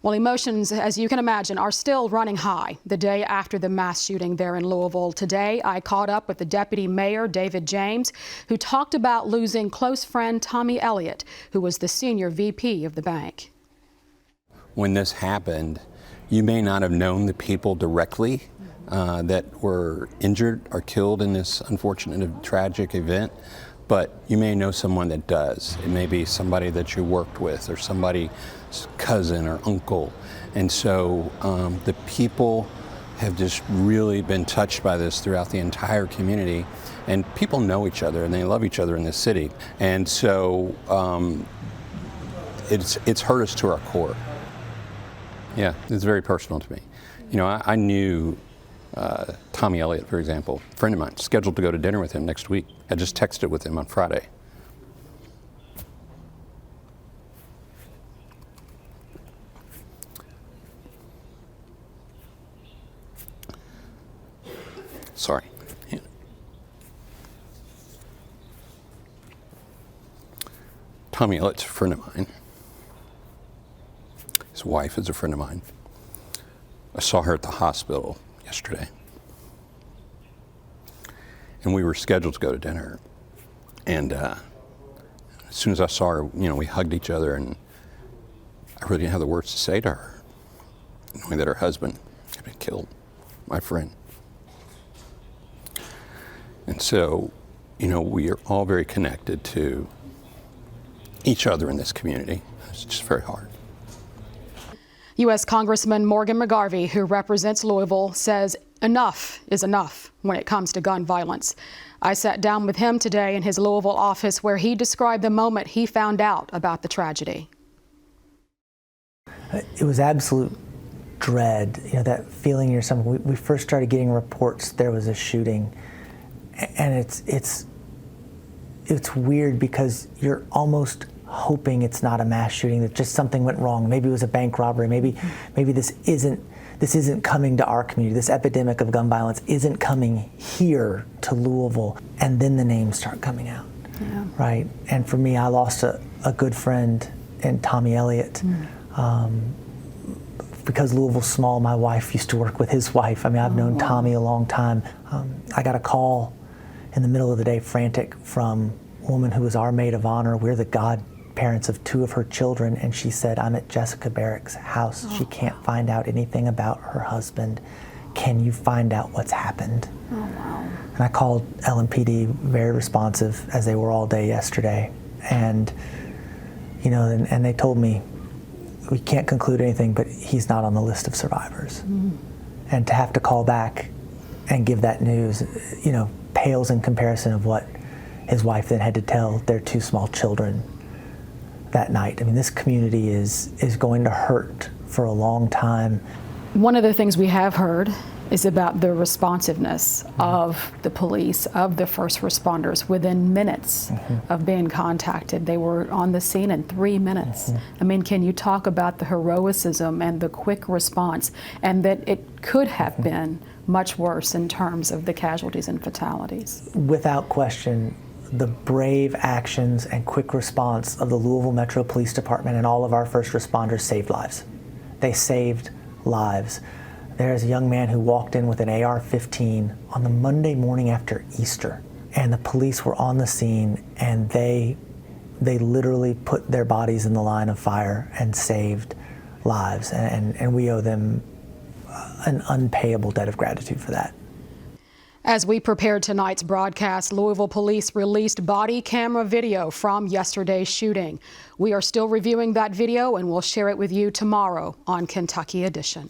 Well, emotions, as you can imagine, are still running high the day after the mass shooting there in Louisville. Today, I caught up with the Deputy Mayor, David James, who talked about losing close friend Tommy Elliott, who was the senior VP of the bank. When this happened, you may not have known the people directly that were injured or killed in this unfortunate, tragic event, but you may know someone that does. It may be somebody that you worked with or somebody's cousin or uncle. And so the people have just really been touched by this throughout the entire community. And people know each other and they love each other in this city. And so it's hurt us to our core. Yeah, it's very personal to me. You know, I knew Tommy Elliott, for example, a friend of mine, scheduled to go to dinner with him next week. I just texted with him on Friday. Sorry. Yeah. Tommy Elliott's a friend of mine. His wife is a friend of mine. I saw her at the hospital yesterday. And we were scheduled to go to dinner. And as soon as I saw her, you know, we hugged each other, and I really didn't have the words to say to her, knowing that her husband had been killed, my friend. And so, you know, we are all very connected to each other in this community. It's just very hard. U.S. Congressman Morgan McGarvey, who represents Louisville, says enough is enough when it comes to gun violence. I sat down with him today in his Louisville office where he described the moment he found out about the tragedy. It was absolute dread, you know, that feeling in your stomach. We first started getting reports there was a shooting, and it's weird because you're almost hoping it's not a mass shooting, that just something went wrong. Maybe it was a bank robbery. Maybe this isn't coming to our community. This epidemic of gun violence isn't coming here to Louisville. And then the names start coming out, right? And for me, I lost a good friend in Tommy Elliott. Because Louisville's small, my wife used to work with his wife. I mean, I've known Tommy a long time. I got a call in the middle of the day, frantic, from a woman who was our maid of honor. We're the godparents of two of her children, and she said, I'm at Jessica Barrick's house. She can't find out anything about her husband. Can you find out what's happened? Oh, wow. And I called LMPD, very responsive, as they were all day yesterday. And, you know, and they told me, we can't conclude anything, but he's not on the list of survivors. And to have to call back and give that news, you know, pales in comparison of what his wife then had to tell their two small children that night. I mean, this community is going to hurt for a long time. One of the things we have heard is about the responsiveness of the police, of the first responders. Within minutes of being contacted, they were on the scene in 3 minutes. I mean, can you talk about the heroism and the quick response, and that it could have been much worse in terms of the casualties and fatalities? Without question, the brave actions and quick response of the Louisville Metro Police Department and all of our first responders saved lives. They saved lives. There's a young man who walked in with an AR-15 on the Monday morning after Easter, and the police were on the scene, and they literally put their bodies in the line of fire and saved lives, and we owe them an unpayable debt of gratitude for that. As we prepared tonight's broadcast, Louisville police released body camera video from yesterday's shooting. We are still reviewing that video, and we'll share it with you tomorrow on Kentucky Edition.